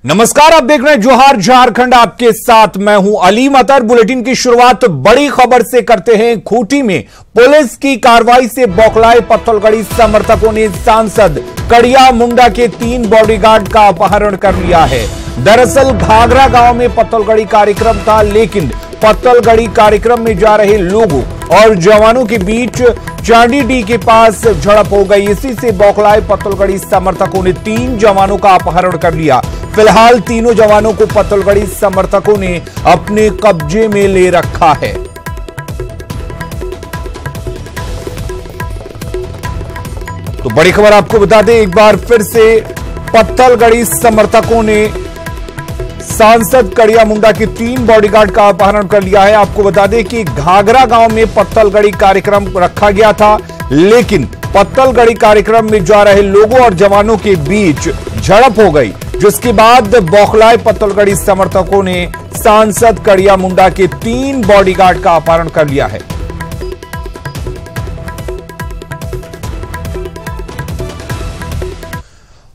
नमस्कार, आप देख रहे हैं जोहार झारखंड। आपके साथ मैं हूं अलीम अतर। बुलेटिन की शुरुआत बड़ी खबर से करते हैं। खूंटी में पुलिस की कार्रवाई से बौखलाए पत्थलगड़ी समर्थकों ने सांसद कड़िया मुंडा के 3 बॉडीगार्ड का अपहरण कर लिया है। दरअसल घाघरा गांव में पत्थलगड़ी कार्यक्रम था, लेकिन पत्थलगड़ी कार्यक्रम में जा रहे लोगों और जवानों के बीच चांडीडीह के पास झड़प हो गई। इसी से बौखलाए पत्थलगड़ी समर्थकों ने 3 जवानों का अपहरण कर लिया। फिलहाल तीनों जवानों को पत्थलगड़ी समर्थकों ने अपने कब्जे में ले रखा है। तो बड़ी खबर आपको बता दें, एक बार फिर से पत्थलगड़ी समर्थकों ने सांसद कड़िया मुंडा के 3 बॉडीगार्ड का अपहरण कर लिया है। आपको बता दें कि घाघरा गांव में पत्थलगड़ी कार्यक्रम रखा गया था, लेकिन पत्थलगड़ी कार्यक्रम में जा रहे लोगों और जवानों के बीच झड़प हो गई, जिसके बाद बौखलाए पत्थलगड़ी समर्थकों ने सांसद कड़िया मुंडा के 3 बॉडीगार्ड का अपहरण कर लिया है।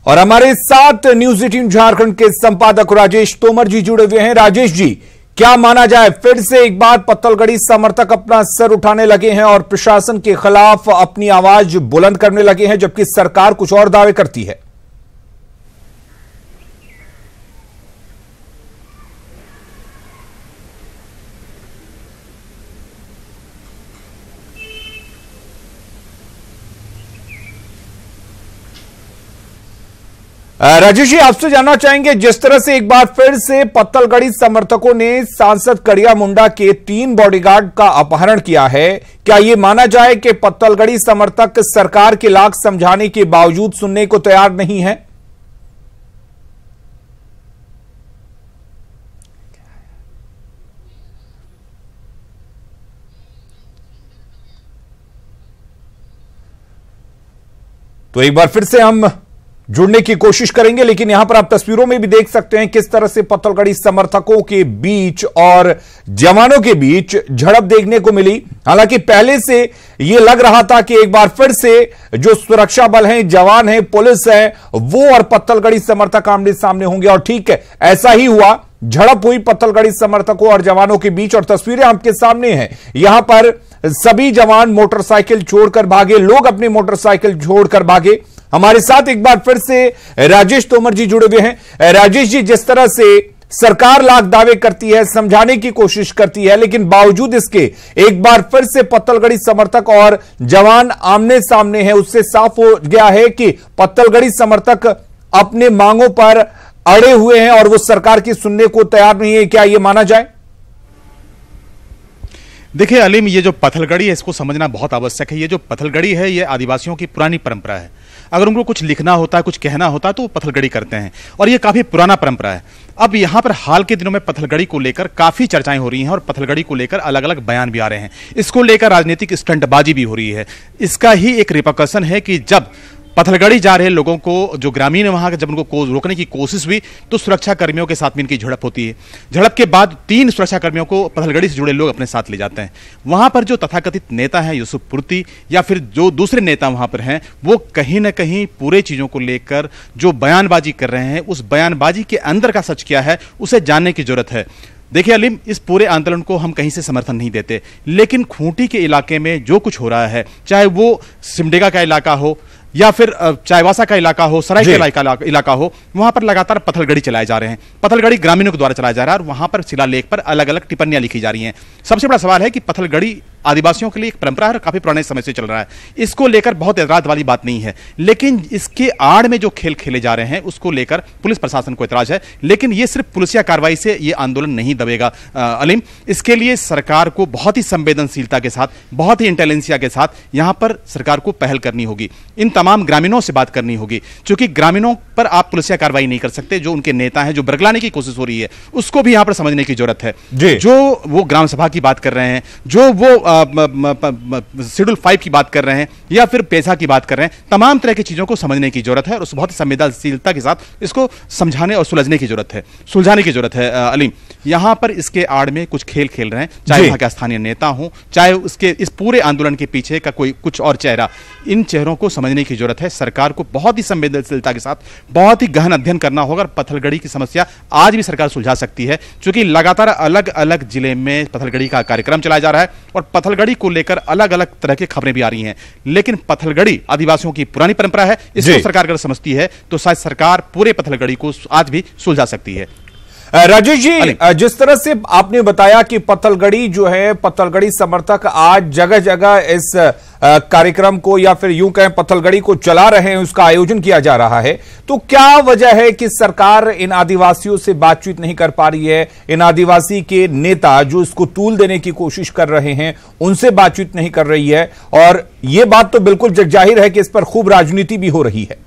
और हमारे साथ न्यूज 18 झारखंड के संपादक राजेश तोमर जी जुड़े हुए हैं। राजेश जी, क्या माना जाए, फिर से एक बार पत्थलगड़ी समर्थक अपना सर उठाने लगे हैं और प्रशासन के खिलाफ अपनी आवाज बुलंद करने लगे हैं, जबकि सरकार कुछ और दावे करती है। राजेश जी, आपसे जानना चाहेंगे, जिस तरह से एक बार फिर से पत्थलगड़ी समर्थकों ने सांसद कड़िया मुंडा के 3 बॉडीगार्ड का अपहरण किया है, क्या यह माना जाए कि पत्थलगड़ी समर्थक सरकार के लाख समझाने के बावजूद सुनने को तैयार नहीं है? तो एक बार फिर से हम जुड़ने की कोशिश करेंगे, लेकिन यहां पर आप तस्वीरों में भी देख सकते हैं किस तरह से पत्थलगड़ी समर्थकों के बीच और जवानों के बीच झड़प देखने को मिली। हालांकि पहले से यह लग रहा था कि एक बार फिर से जो सुरक्षा बल हैं, जवान हैं, पुलिस है, वो और पत्थलगड़ी समर्थक आमने सामने होंगे, और ठीक है, ऐसा ही हुआ। झड़प हुई पत्थलगड़ी समर्थकों और जवानों के बीच, और तस्वीरें आपके सामने हैं। यहां पर सभी जवान मोटरसाइकिल छोड़कर भागे, लोग अपनी मोटरसाइकिल छोड़कर भागे। हमारे साथ एक बार फिर से राजेश तोमर जी जुड़े हुए हैं। राजेश जी, जिस तरह से सरकार लाख दावे करती है, समझाने की कोशिश करती है, लेकिन बावजूद इसके एक बार फिर से पत्थलगड़ी समर्थक और जवान आमने सामने हैं, उससे साफ हो गया है कि पत्थलगड़ी समर्थक अपने मांगों पर अड़े हुए हैं और वो सरकार की सुनने को तैयार नहीं है। क्या यह माना जाए? देखिए अलीम, ये जो पत्थलगड़ी है इसको समझना बहुत आवश्यक है। ये जो पत्थलगड़ी है ये आदिवासियों की पुरानी परंपरा है। अगर उनको कुछ लिखना होता है, कुछ कहना होता है, तो वो पत्थलगड़ी करते हैं, और ये काफी पुराना परंपरा है। अब यहाँ पर हाल के दिनों में पत्थलगड़ी को लेकर काफी चर्चाएं हो रही हैं और पत्थलगड़ी को लेकर अलग अलग बयान भी आ रहे हैं। इसको लेकर राजनीतिक स्टंटबाजी भी हो रही है। इसका ही एक रिपरकशन है कि जब पत्थलगड़ी जा रहे लोगों को, जो ग्रामीण है वहां के, जब उनको रोकने की कोशिश हुई तो सुरक्षा कर्मियों के साथ में इनकी झड़प होती है। झड़प के बाद 3 सुरक्षा कर्मियों को पत्थलगड़ी से जुड़े लोग अपने साथ ले जाते हैं। वहां पर जो तथाकथित नेता हैं यूसुफ पूर्ति या फिर जो दूसरे नेता वहां पर हैं, वो कहीं ना कहीं पूरे चीजों को लेकर जो बयानबाजी कर रहे हैं, उस बयानबाजी के अंदर का सच क्या है उसे जानने की जरूरत है। देखिए अलीम, इस पूरे आंदोलन को हम कहीं से समर्थन नहीं देते, लेकिन खूंटी के इलाके में जो कुछ हो रहा है, चाहे वो सिमडेगा का इलाका हो या फिर चाईबासा का इलाका हो, सरायकेला का इलाका हो, वहां पर लगातार पत्थलगड़ी चलाए जा रहे हैं। पत्थलगड़ी ग्रामीणों के द्वारा चलाया जा रहा है और वहां पर शिलालेख पर अलग अलग टिप्पणियां लिखी जा रही हैं। सबसे बड़ा सवाल है कि पत्थलगड़ी आदिवासियों के लिए एक परंपरा है और काफी पुराने समय से चल रहा है। इसको लेकर बहुत एतराज वाली बात नहीं है, लेकिन इसके आड़ में जो खेल खेले जा रहे हैं उसको लेकर पुलिस प्रशासन को एतराज है। लेकिन ये सिर्फ पुलिसिया कार्रवाई से ये आंदोलन नहीं दबेगा अलीम। इसके लिए सरकार को बहुत ही संवेदनशीलता के साथ, बहुत ही इंटेलिजेंसिया के साथ यहां पर सरकार को पहल करनी होगी। इन तमाम ग्रामीणों से बात करनी होगी, क्योंकि ग्रामीणों पर आप पुलिसिया कार्रवाई नहीं कर सकते। जो उनके नेता हैं, जो बरगलाने की कोशिश हो रही है, उसको भी यहां पर समझने की जरूरत है। जो वो ग्राम सभा की बात कर रहे हैं, जो वो शेड्यूल 5 की बात कर रहे हैं या फिर पैसा की बात कर रहे हैं, तमाम तरह की चीजों को समझने की जरूरत है और उस बहुत संवेदनशीलता के साथ इसको समझाने और सुलझाने की जरूरत है अलीम। यहां पर इसके आड़ में कुछ खेल खेल रहे हैं, चाहे वहां के स्थानीय नेता हो, चाहे उसके इस पूरे आंदोलन के पीछे का कोई कुछ और चेहरा। इन चेहरों को समझने की जरूरत है। सरकार को बहुत ही संवेदनशीलता के साथ बहुत ही गहन अध्ययन करना होगा। पत्थलगड़ी की समस्या आज भी सरकार सुलझा सकती है, क्योंकि लगातार अलग अलग जिले में पत्थलगड़ी का कार्यक्रम चलाया जा रहा है और पत्थलगड़ी को लेकर अलग अलग तरह की खबरें भी आ रही हैं। लेकिन पत्थलगड़ी आदिवासियों की पुरानी परंपरा है, इसको सरकार अगर समझती है तो शायद सरकार पूरे पत्थलगड़ी को आज भी सुलझा सकती है। राजेश जी, जिस तरह से आपने बताया कि पत्थलगड़ी जो है, पत्थलगड़ी समर्थक आज जगह जगह इस कार्यक्रम को या फिर यूं कहें पत्थलगड़ी को चला रहे हैं, उसका आयोजन किया जा रहा है, तो क्या वजह है कि सरकार इन आदिवासियों से बातचीत नहीं कर पा रही है? इन आदिवासी के नेता जो इसको तूल देने की कोशिश कर रहे हैं, उनसे बातचीत नहीं कर रही है, और यह बात तो बिल्कुल जगजाहिर है कि इस पर खूब राजनीति भी हो रही है।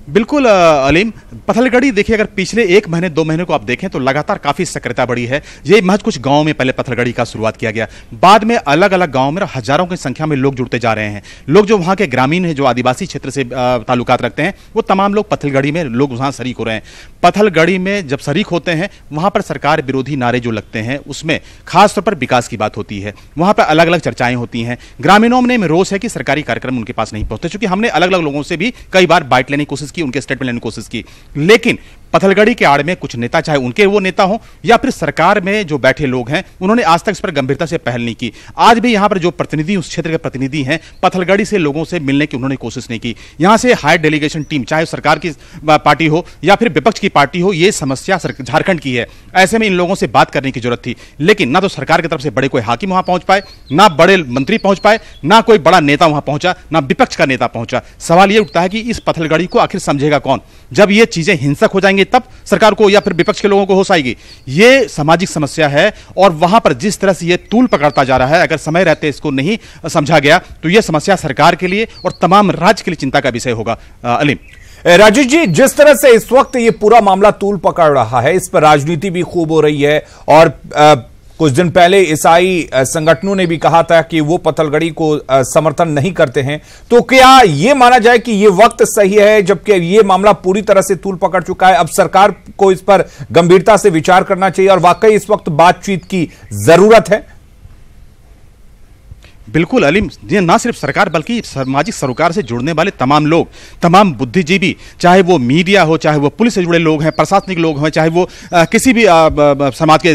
बिल्कुल अलीम, पत्थलगड़ी देखिए, अगर पिछले 1 महीने 2 महीने को आप देखें तो लगातार काफी सक्रियता बढ़ी है। ये महज कुछ गांवों में पहले पत्थलगड़ी का शुरुआत किया गया, बाद में अलग अलग गांवों में हजारों की संख्या में लोग जुड़ते जा रहे हैं। लोग जो वहां के ग्रामीण है, जो आदिवासी क्षेत्र से ताल्लुकात रखते हैं, वो तमाम लोग पत्थलगड़ी में लोग वहां शरीक हो रहे हैं। पत्थलगड़ी में जब शरीक होते हैं, वहां पर सरकार विरोधी नारे जो लगते हैं, उसमें खासतौर पर विकास की बात होती है। वहां पर अलग अलग चर्चाएं होती हैं। ग्रामीणों में रोष है कि सरकारी कार्यक्रम उनके पास नहीं पहुंचते, क्योंकि हमने अलग अलग लोगों से भी कई बार बाइट लेने की कोशिश की, उनके स्टेटमेंट लेने की कोशिश की, लेकिन पत्थलगड़ी के आड़ में कुछ नेता, चाहे उनके वो नेता हो या फिर सरकार में जो बैठे लोग हैं, उन्होंने आज तक इस पर गंभीरता से पहल नहीं की। आज भी यहां पर जो प्रतिनिधि, उस क्षेत्र के प्रतिनिधि हैं, पत्थलगड़ी से लोगों से मिलने की उन्होंने कोशिश नहीं की। यहां से हाई डेलीगेशन टीम, चाहे सरकार की पार्टी हो या फिर विपक्ष की पार्टी हो, यह समस्या झारखंड की है। ऐसे में इन लोगों से बात करने की जरूरत थी, लेकिन ना तो सरकार की तरफ से बड़े कोई हाकिम वहां पहुंच पाए, ना बड़े मंत्री पहुंच पाए, ना कोई बड़ा नेता वहां पहुंचा, ना विपक्ष का नेता पहुंचा। सवाल यह उठता है कि इस पत्थलगड़ी को आखिर समझेगा कौन? जब ये चीजें हिंसक हो जाएंगी तब सरकार को या फिर विपक्ष के लोगों को होश आएगी। यह सामाजिक समस्या है, और वहां पर जिस तरह से यह तूल पकड़ता जा रहा है, अगर समय रहते इसको नहीं समझा गया तो यह समस्या सरकार के लिए और तमाम राज्य के लिए चिंता का विषय होगा। अलीम, राजेश जी, जिस तरह से इस वक्त ये पूरा मामला तूल पकड़ रहा है, इस पर राजनीति भी खूब हो रही है, और कुछ दिन पहले ईसाई संगठनों ने भी कहा था कि वो पत्थलगड़ी को समर्थन नहीं करते हैं, तो क्या ये माना जाए कि ये वक्त सही है, जबकि ये मामला पूरी तरह से तूल पकड़ चुका है, अब सरकार को इस पर गंभीरता से विचार करना चाहिए और वाकई इस वक्त बातचीत की जरूरत है? बिल्कुल अलीम, ये ना सिर्फ सरकार बल्कि सामाजिक सरोकार से जुड़ने वाले तमाम लोग, तमाम बुद्धिजीवी, चाहे वो मीडिया हो, चाहे वो पुलिस से जुड़े लोग हैं, प्रशासनिक लोग हैं, चाहे वो किसी भी समाज के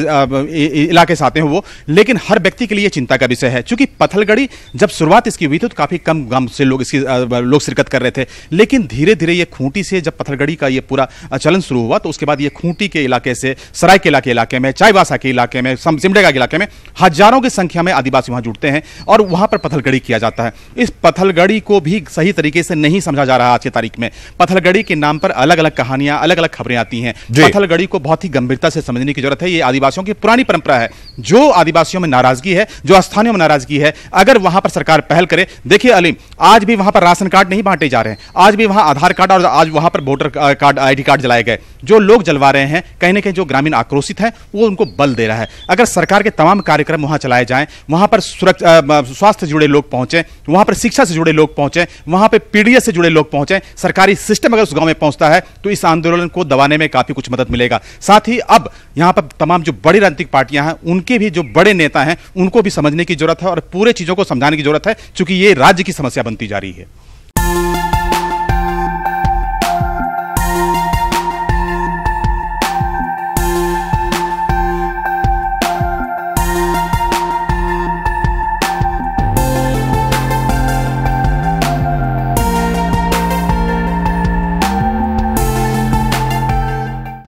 इलाके से आते हैं वो, लेकिन हर व्यक्ति के लिए चिंता का विषय है। क्योंकि पत्थलगड़ी जब शुरुआत इसकी हुई थी तो काफी कम गांव से लोग इसकी लोग शिरकत कर रहे थे, लेकिन धीरे धीरे ये खूंटी से जब पत्थलगड़ी का ये पूरा चलन शुरू हुआ तो उसके बाद ये खूंटी के इलाके से सरायकेला के इलाके में, चाईबासा के इलाके में, सिमडेगा के इलाके में हजारों की संख्या में आदिवासी वहां जुड़ते हैं और वहां पर पत्थलगड़ी किया जाता है। इस पत्थलगड़ी को भी सही तरीके से नहीं समझा जा रहा आज की तारीख में। पत्थलगड़ी के नाम पर अलग अलग कहानियां, अलग अलग खबरें आती हैं। पत्थलगड़ी को बहुत ही गंभीरता से समझने की जरूरत है। ये आदिवासियों की पुरानी परंपरा है। जो आदिवासियों में नाराजगी है, जो स्थानीय में नाराजगी है, अगर वहां पर सरकार पहल करे, देखिए अलीम, आज भी वहां पर राशन कार्ड नहीं बांटे जा रहे हैं, आज भी वहां आधार कार्ड और आज वहां पर वोटर कार्ड, ID कार्ड जलाए गए। जो लोग जलवा रहे हैं, कहीं ना कहीं जो ग्रामीण आक्रोशित है वो उनको बल दे रहा है। अगर सरकार के तमाम कार्यक्रम वहां चलाए जाएं, वहां पर स्वास्थ्य से जुड़े लोग पहुंचे, वहां पर शिक्षा से जुड़े लोग पहुंचे, वहां पर PDS से जुड़े लोग पहुंचे, सरकारी सिस्टम अगर उस गांव में पहुंचता है तो इस आंदोलन को दबाने में काफी कुछ मदद मिलेगा। साथ ही अब यहां पर तमाम जो बड़ी राजनीतिक पार्टियां हैं, उनके भी जो बड़े नेता हैं, उनको भी समझने की जरूरत है और पूरे चीजों को समझाने की जरूरत है, क्योंकि ये राज्य की समस्या बनती जा रही है।